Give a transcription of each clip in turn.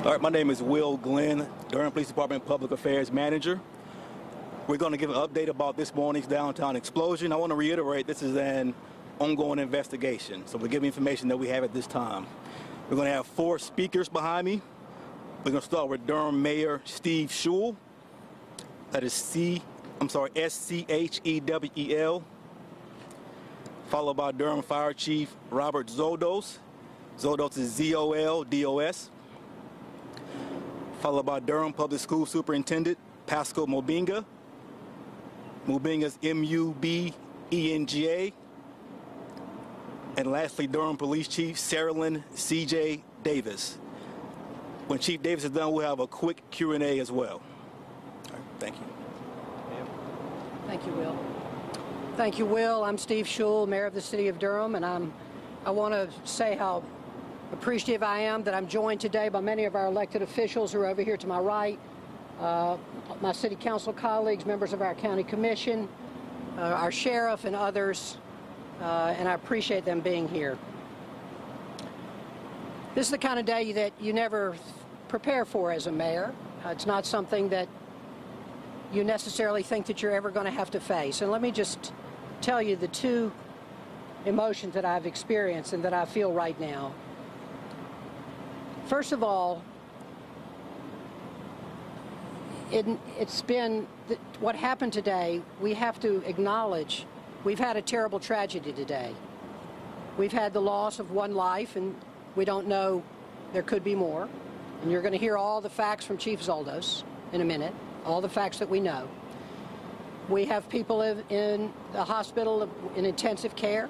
All right, my name is Will Glenn, Durham Police Department Public Affairs Manager. We're going to give an update about this morning's downtown explosion. I want to reiterate this is an ongoing investigation, so we're giving information that we have at this time. We're going to have 4 speakers behind me. We're going to start with Durham Mayor Steve Schewel. That is S-C-H-E-W-E-L. Followed by Durham Fire Chief Robert Zoldos. Zoldos is Z-O-L-D-O-S. Followed by Durham Public School Superintendent Pascal Mubinga. Mubinga is M-U-B-E-N-G-A. And lastly, Durham Police Chief Saralyn C.J. Davis. When Chief Davis is done, we'll have a quick Q&A as well. All right, thank you. Thank you, Will. Thank you, Will. I'm Steve Schewel, Mayor of the City of Durham, and I want to say how appreciative I am that I'm joined today by many of our elected officials who are over here to my right, my City Council colleagues, members of our County Commission, our Sheriff, and others, and I appreciate them being here. This is the kind of day that you never prepare for as a mayor. It's not something that you necessarily think that you're ever going to have to face. And let me just tell you the 2 emotions that I've experienced and that I feel right now. First of all, it's been what happened today. We have to acknowledge we've had a terrible tragedy today. We've had the loss of 1 life, and we don't know, there could be more. And you're going to hear all the facts from Chief Zoldos in a minute, all the facts that we know. We have people in the hospital in intensive care.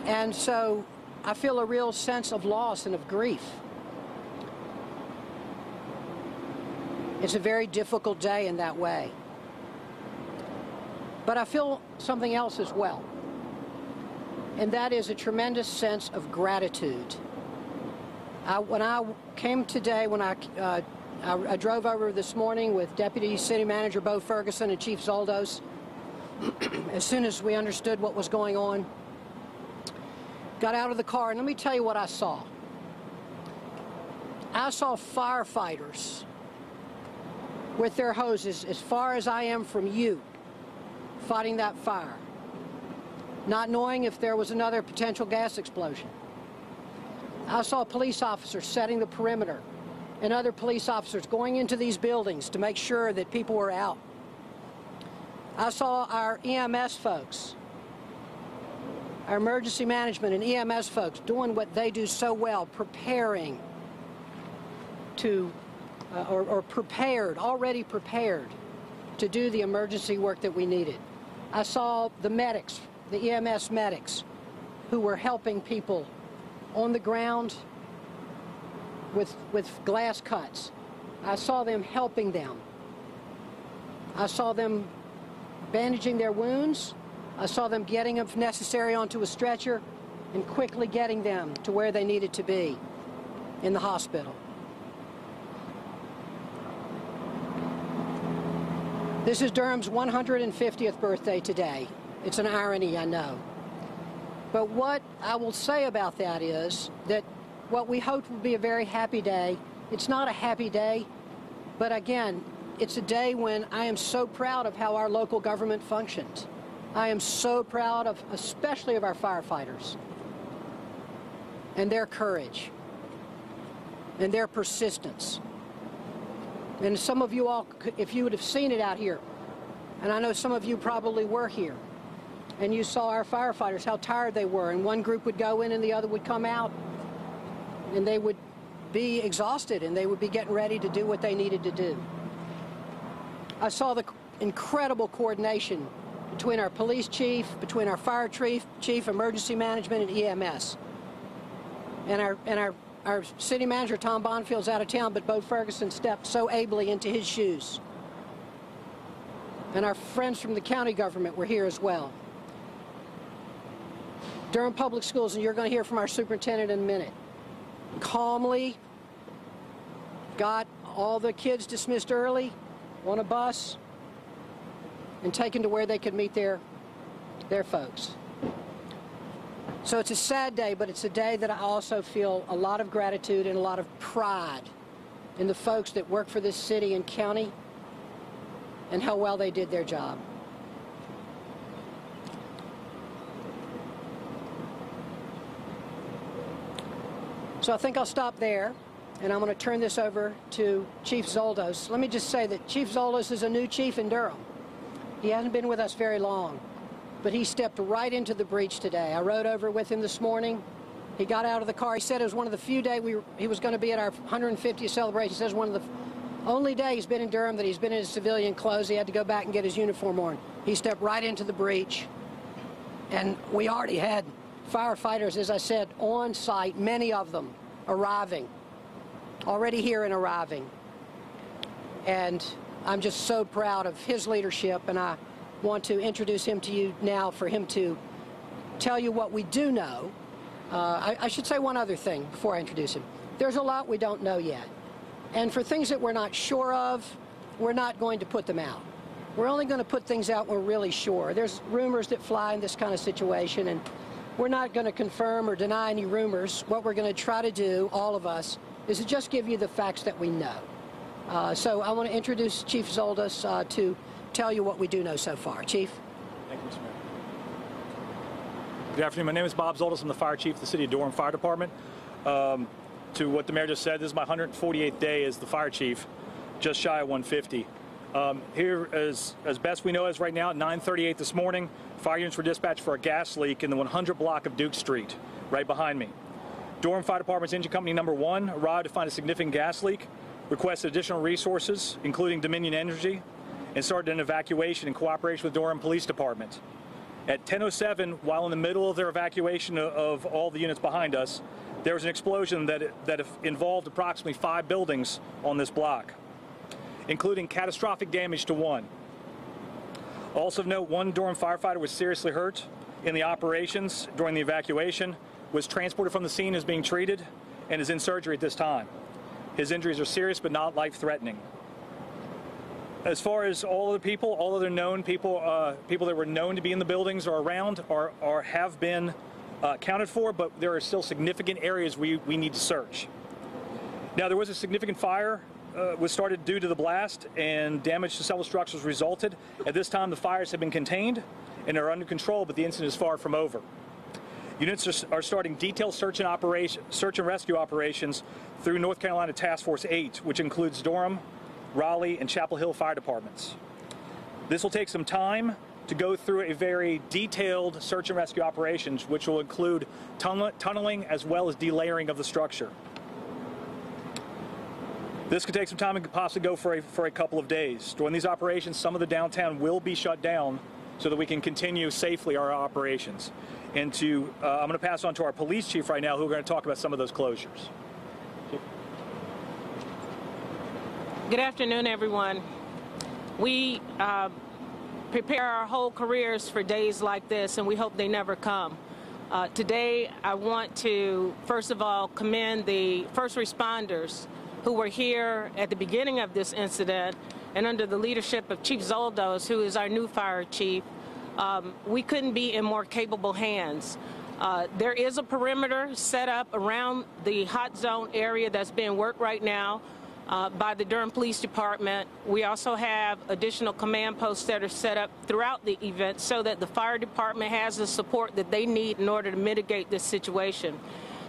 And so I feel a real sense of loss and of grief. It's a very difficult day in that way. But I feel something else as well. And that is a tremendous sense of gratitude. When I came today, when I drove over this morning with Deputy City Manager Bo Ferguson and Chief Zoldos, as soon as we understood what was going on, got out of the car, and let me tell you what I saw. I saw firefighters with their hoses as far as I am from you, fighting that fire, not knowing if there was another potential gas explosion. I saw police officers setting the perimeter and other police officers going into these buildings to make sure that people were out. I saw our EMS folks, our emergency management and EMS folks doing what they do so well, preparing to, already prepared to do the emergency work that we needed. I saw the medics, the EMS medics, who were helping people on the ground with glass cuts. I saw them helping them. I saw them bandaging their wounds. I saw them getting them, if necessary, onto a stretcher and quickly getting them to where they needed to be in the hospital. This is Durham's 150th birthday today. It's an irony, I know. But what I will say about that is that what we hoped would be a very happy day, it's not a happy day, but again, it's a day when I am so proud of how our local government functions. I am so proud of, especially of our firefighters and their courage and their persistence. And some of you all, if you would have seen it out here, and I know some of you probably were here, and you saw our firefighters, how tired they were, and one group would go in and the other would come out, and they would be exhausted, and they would be getting ready to do what they needed to do. I saw the incredible coordination between our police chief, between our fire chief, emergency management, and EMS. And our city manager, Tom Bonfield's out of town, but Bo Ferguson stepped so ably into his shoes. And our friends from the county government were here as well. Durham Public Schools, and you're going to hear from our superintendent in a minute, calmly got all the kids dismissed early on a bus and taken to where they could meet their folks. So it's a sad day, but it's a day that I also feel a lot of gratitude and a lot of pride in the folks that work for this city and county and how well they did their job. So I think I'll stop there, and I'm going to turn this over to Chief Zoldos. Let me just say that Chief Zoldos is a new chief in Durham. He hasn't been with us very long, but he stepped right into the breach today. I rode over with him this morning. He got out of the car. He said it was one of the few days he was going to be at our 150th celebration. He says one of the only day he's been in Durham that he's been in his civilian clothes. He had to go back and get his uniform on. He stepped right into the breach, and we already had firefighters, as I said, on site, many of them arriving, already here and arriving. And I'm just so proud of his leadership, and I want to introduce him to you now for him to tell you what we do know. I should say one other thing before I introduce him. There's a lot we don't know yet. And for things that we're not sure of, we're not going to put them out. We're only going to put things out when we're really sure. There's rumors that fly in this kind of situation, and we're not going to confirm or deny any rumors. What we're going to try to do, all of us, is to just give you the facts that we know. So I want to introduce Chief Zoldos to tell you what we do know so far. Chief? Thank you, Mr. Mayor. Good afternoon. My name is Bob Zoldos. I'm the Fire Chief of the City of Durham Fire Department. To what the Mayor just said, this is my 148th day as the Fire Chief, just shy of 150. Here, as best we know as right now, at 9:38 this morning, fire units were dispatched for a gas leak in the 100 block of Duke Street, right behind me. Durham Fire Department's engine company number 1 arrived to find a significant gas leak, requested additional resources, including Dominion Energy, and started an evacuation in cooperation with Durham Police Department. At 10:07, while in the middle of their evacuation of all the units behind us, there was an explosion that involved approximately 5 buildings on this block, including catastrophic damage to 1. Also of note, 1 Durham firefighter was seriously hurt in the operations during the evacuation, was transported from the scene, is being treated, and is in surgery at this time. His injuries are serious but not life-threatening. As far as all other people, all other known people, people that were known to be in the buildings or around or have been accounted for, but there are still significant areas we need to search. Now, there was a significant fire was started due to the blast, and damage to several structures resulted. At this time, the fires have been contained and are under control, but the incident is far from over. Units are starting detailed search and rescue operations through North Carolina Task Force 8, which includes Durham, Raleigh, and Chapel Hill fire departments. This will take some time to go through a very detailed search and rescue operations, which will include tunneling as well as delayering of the structure. This could take some time and could possibly go for a couple of days. During these operations, some of the downtown will be shut down so that we can continue safely our operations. And I'm going to pass on to our police chief right now, who are going to talk about some of those closures. Good afternoon, everyone. We prepare our whole careers for days like this, and we hope they never come. Today, I want to, first of all, commend the first responders who were here at the beginning of this incident, and under the leadership of Chief Zoldos, who is our new fire chief. We couldn't be in more capable hands. There is a perimeter set up around the hot zone area that's being worked right now by the Durham Police Department. We also have additional command posts that are set up throughout the event so that the fire department has the support that they need in order to mitigate this situation.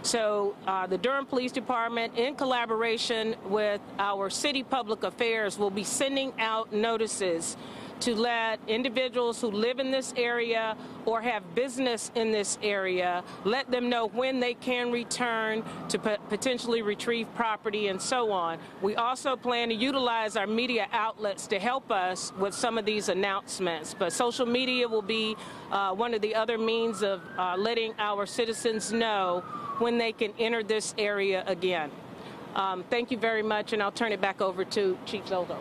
So the Durham Police Department, in collaboration with our city public affairs, will be sending out notices to let individuals who live in this area or have business in this area, let them know when they can return to potentially retrieve property and so on. We also plan to utilize our media outlets to help us with some of these announcements. But social media will be one of the other means of letting our citizens know when they can enter this area again. Thank you very much, and I'll turn it back over to Chief Zoldos.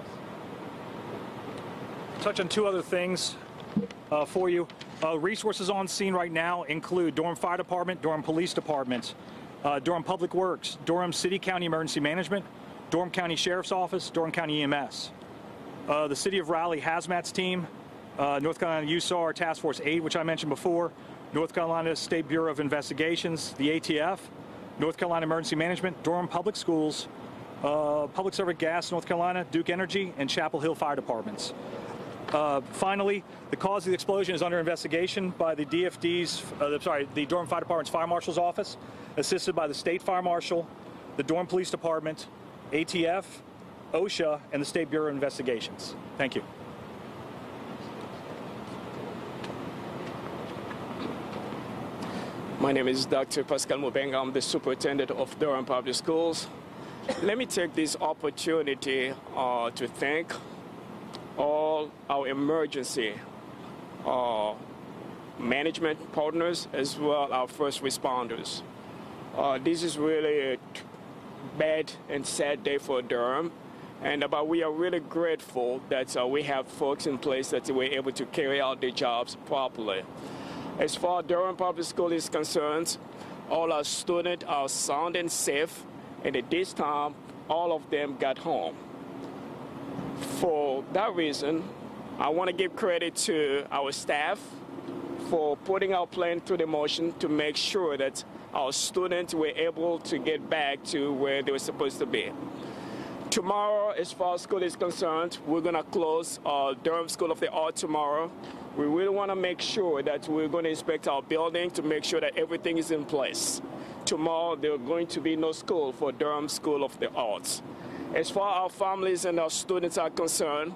Touch on 2 other things for you. Resources on scene right now include Durham Fire Department, Durham Police Department, Durham Public Works, Durham City County Emergency Management, Durham County Sheriff's Office, Durham County EMS. The City of Raleigh Hazmat's team, North Carolina USAR Task Force 8, which I mentioned before, North Carolina State Bureau of Investigations, the ATF, North Carolina Emergency Management, Durham Public Schools, Public Service Gas, North Carolina, Duke Energy, and Chapel Hill Fire Departments. Finally, the cause of the explosion is under investigation by the the Durham Fire Department's Fire Marshal's Office, assisted by the State Fire Marshal, the Durham Police Department, ATF, OSHA, and the State Bureau of Investigations. Thank you. My name is Dr. Pascal Mubenga. I'm the Superintendent of Durham Public Schools. Let me take this opportunity to thank all our emergency management partners as well our first responders. This is really a bad and sad day for Durham, but we are really grateful that we have folks in place that were able to carry out their jobs properly. As far as Durham Public School is concerned, all our students are sound and safe, and at this time, all of them got home. For that reason, I want to give credit to our staff for putting our plan through the motion to make sure that our students were able to get back to where they were supposed to be. Tomorrow, as far as school is concerned, we're going to close Durham School of the Art tomorrow. We really want to make sure that we're going to inspect our building to make sure that everything is in place. Tomorrow, there's going to be no school for Durham School of the Arts. As far as our families and our students are concerned,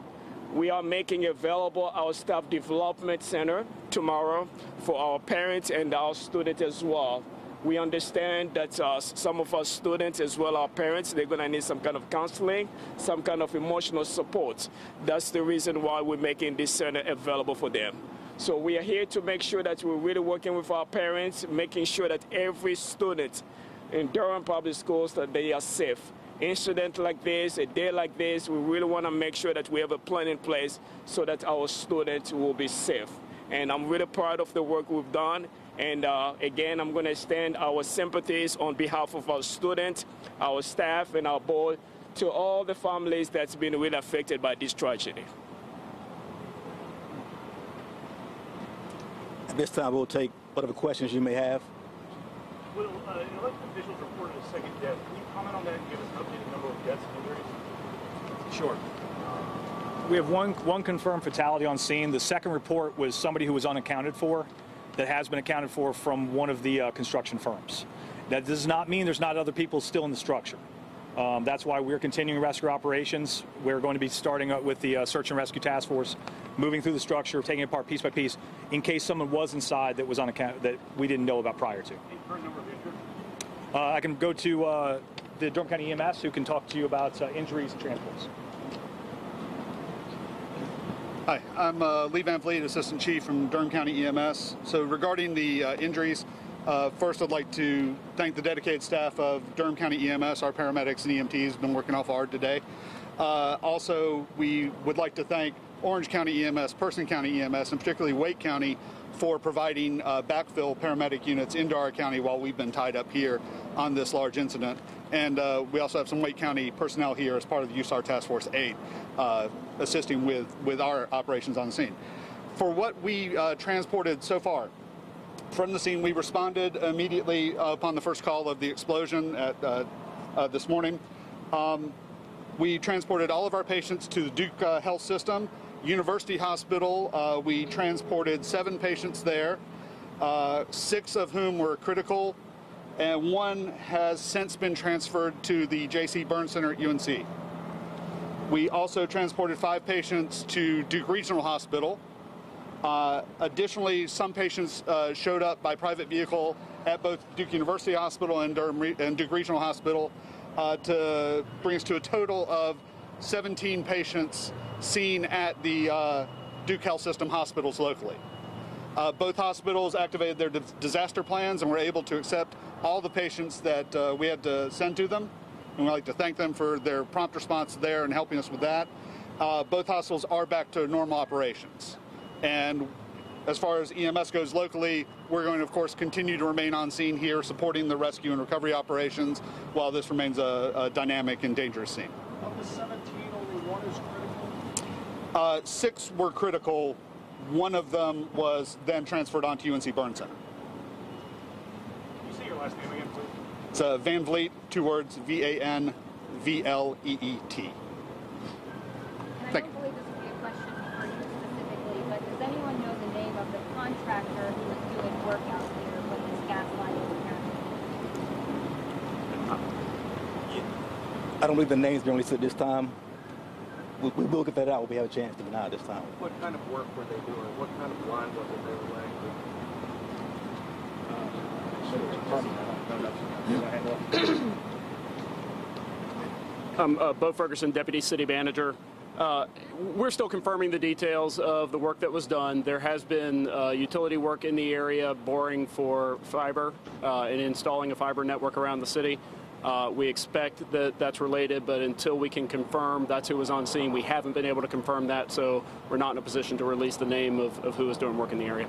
we are making available our Staff Development Center tomorrow for our parents and our students as well. We understand that some of our students as well as our parents, they're going to need some kind of counseling, some kind of emotional support. That's the reason why we're making this center available for them. So we are here to make sure that we're really working with our parents, making sure that every student in Durham Public Schools, that they are safe. Incident like this, a day like this, we really want to make sure that we have a plan in place so that our students will be safe. And I'm really proud of the work we've done. And again, I'm going to extend our sympathies on behalf of our students, our staff, and our board to all the families that's been really affected by this tragedy. At this time, we'll take whatever questions you may have. Will elected officials reported a second death. Can you comment on that and give us an updated number of deaths and injuries? Sure. We have one confirmed fatality on scene. The second report was somebody who was unaccounted for, that has been accounted for from one of the construction firms. That does not mean there's not other people still in the structure. That's why we're continuing rescue operations. We're going to be starting with the search and rescue task force, moving through the structure, taking it apart piece by piece, in case someone was inside that was unaccounted, that we didn't know about prior to. I can go to the Durham County EMS, who can talk to you about injuries and transports. Hi, I'm Lee Van Vliet, Assistant Chief from Durham County EMS. So regarding the injuries, first I'd like to thank the dedicated staff of Durham County EMS. Our paramedics and EMTs have been working awful hard today. Also, we would like to thank Orange County EMS, Person County EMS, and particularly Wake County for providing backfill paramedic units into our county while we've been tied up here on this large incident. And we also have some Wake County personnel here as part of the USAR Task Force 8 assisting with our operations on the scene. For what we transported so far, from the scene, we responded immediately upon the first call of the explosion at this morning. We transported all of our patients to the Duke Health System, University Hospital. We transported 7 patients there, 6 of whom were critical, and 1 has since been transferred to the J.C. Burns Center at UNC. We also transported 5 patients to Duke Regional Hospital. Additionally, some patients showed up by private vehicle at both Duke University Hospital and Duke Regional Hospital to bring us to a total of 17 patients seen at the Duke Health System hospitals locally. Both hospitals activated their disaster plans and were able to accept all the patients that we had to send to them. And we'd like to thank them for their prompt response there and helping us with that. Both hospitals are back to normal operations. And as far as EMS goes locally, we're going to, of course, continue to remain on scene here, supporting the rescue and recovery operations while this remains a dynamic and dangerous scene. Of the 17, only 1 is critical? 6 were critical. 1 of them was then transferred on to UNC Burns Center. Can you say your last name again, please? It's Van Vliet, 2 words, V-A-N, VLEET. And I don't believe this would be a question for you specifically, but does anyone know the name of the contractor who was doing work out there when this gas line was apparent? I don't believe the names been released at this time. We will get that out when we have a chance to, but not at this time. What kind of work were they doing? What kind of line was it they were laying? Bo Ferguson, Deputy City Manager. We're still confirming the details of the work that was done. There has been utility work in the area, boring for fiber and installing a fiber network around the city. We expect that that's related, but until we can confirm that's who was on scene, we haven't been able to confirm that, so we're not in a position to release the name of who was doing work in the area.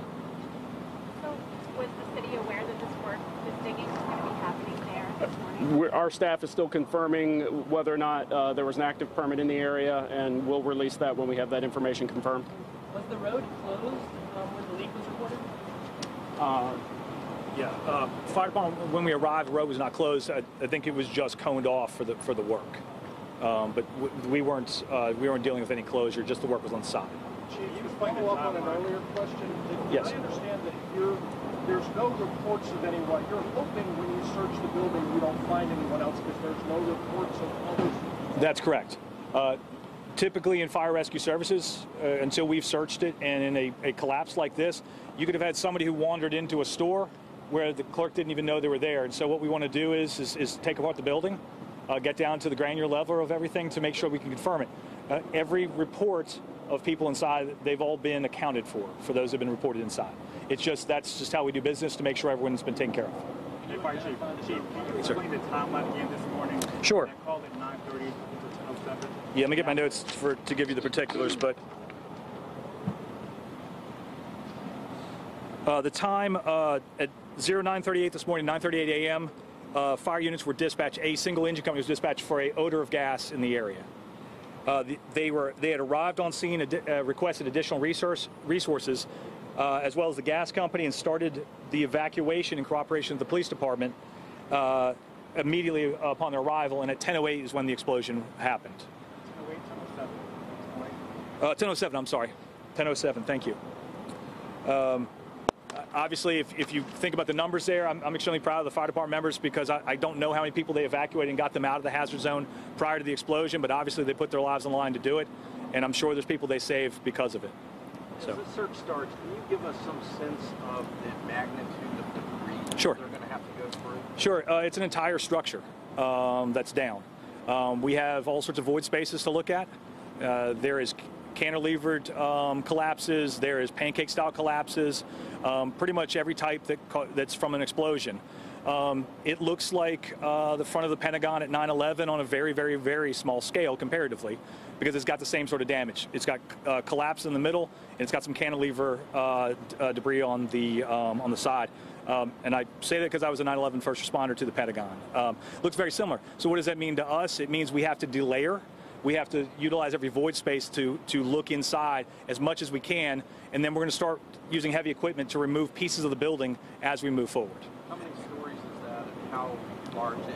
So was the city aware that this work, this digging was going to be happening there this morning? Our staff is still confirming whether or not there was an active permit in the area, and we'll release that when we have that information confirmed. Was the road closed when the leak was reported? Yeah, fire department, when we arrived, the road was not closed. I think it was just coned off for the work. But we weren't dealing with any closure, just the work was on the side. Chief, you follow up on an earlier question. Yes. I understand that there's no reports of anyone. You're hoping when you search the building you don't find anyone else because there's no reports of others. That's correct. Typically in fire rescue services, until we've searched it, and in a collapse like this, you could have had somebody who wandered into a store where the clerk didn't even know they were there. And so what we want to do is take apart the building, get down to the granular level of everything to make sure we can confirm it. Every report of people inside, they've all been accounted for those who have been reported inside. It's just, that's just how we do business to make sure everyone's been taken care of. Hey, Fire Chief, can you explain the timeline again this morning? Sure. I called at 9:30 to 10:07. Yeah, let me get my notes to give you the particulars, but the time at 09:38 this morning, 9:38 a.m., fire units were dispatched. A single engine company was dispatched for an odor of gas in the area. They had arrived on scene, requested additional resources, as well as the gas company, and started the evacuation in cooperation with the police department immediately upon their arrival. And at 10:08 is when the explosion happened. 10:07. I'm sorry. 10:07. Thank you. Obviously, if you think about the numbers there, I'm extremely proud of the fire department members because I don't know how many people they evacuated and got them out of the hazard zone prior to the explosion, but obviously they put their lives on the line to do it, and I'm sure there's people they saved because of it. So. As the search starts, can you give us some sense of the magnitude of debris Sure. they're going to have to go through? Sure. It's an entire structure that's down. We have all sorts of void spaces to look at. There is cantilevered collapses, there is pancake-style collapses, pretty much every type that's from an explosion. It looks like the front of the Pentagon at 9/11 on a very, very, very small scale comparatively, because it's got the same sort of damage. It's got collapse in the middle, and it's got some cantilever debris on the side. And I say that because I was a 9/11 first responder to the Pentagon. Looks very similar. So what does that mean to us? It means we have to delayer. We have to utilize every void space to look inside as much as we can, and then we're going to start using heavy equipment to remove pieces of the building as we move forward. How many stories is that, and how large is it?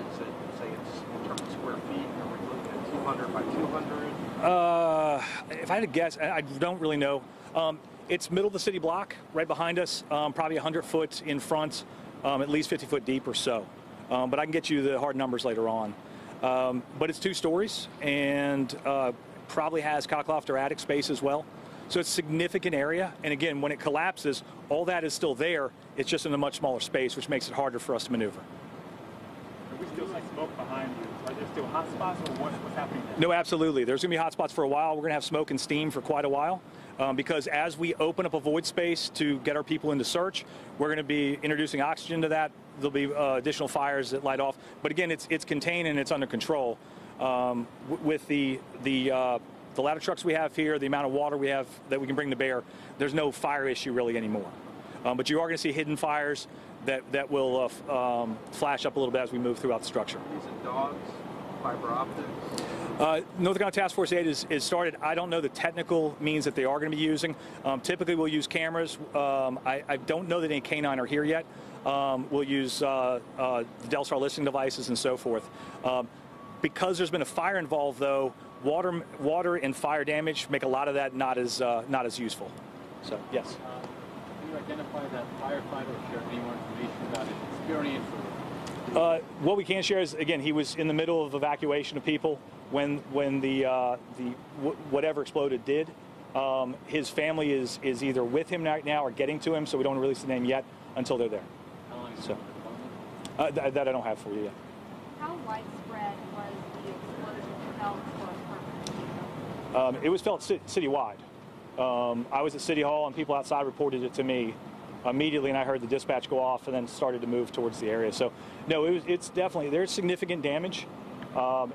Say it's in terms of square feet. Are we looking at 200 by 200? If I had to guess, I don't really know. It's middle of the city block, right behind us, probably 100 foot in front, at least 50 foot deep or so. But I can get you the hard numbers later on. But it's 2 stories and probably has cockloft or attic space as well. So it's a significant area. And again, when it collapses, all that is still there. It's just in a much smaller space, which makes it harder for us to maneuver. We still see smoke behind you. Are there still hot spots, or what's happening there? No, absolutely. There's going to be hot spots for a while. We're going to have smoke and steam for quite a while. Because as we open up a void space to get our people into search, we're going to be introducing oxygen to that. There'll be additional fires that light off. But again, it's contained and it's under control. With the ladder trucks we have here, the amount of water we have that we can bring to bear, there's no fire issue really anymore. But you are going to see hidden fires that will flash up a little bit as we move throughout the structure. Using dogs, fiber optics? North Carolina Task Force 8 is started. I don't know the technical means that they are going to be using. Typically, we'll use cameras. I don't know that any canine are here yet. We'll use the Delstar listening devices and so forth. Because there's been a fire involved, though, water and fire damage make a lot of that not as useful. So yes. Can you identify that firefighter or share any more information about his experience? What we can share is, again, he was in the middle of evacuation of people when the whatever exploded did. His family is either with him right now or getting to him, so we don't release the name yet until they're there. How long is So that I don't have for you yet. How widespread was the explosion felt for a purpose? It was felt citywide. I was at City Hall and people outside reported it to me immediately, and I heard the dispatch go off and then started to move towards the area. So no, it's definitely, there's significant damage,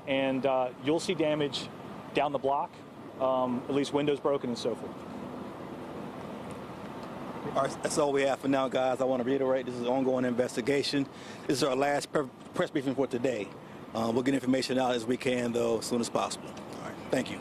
and you'll see damage down the block, at least windows broken and so forth. All right, that's all we have for now, guys. I want to reiterate, this is an ongoing investigation. This is our last press briefing for today. We'll get information out as we can, though, as soon as possible. All right, thank you.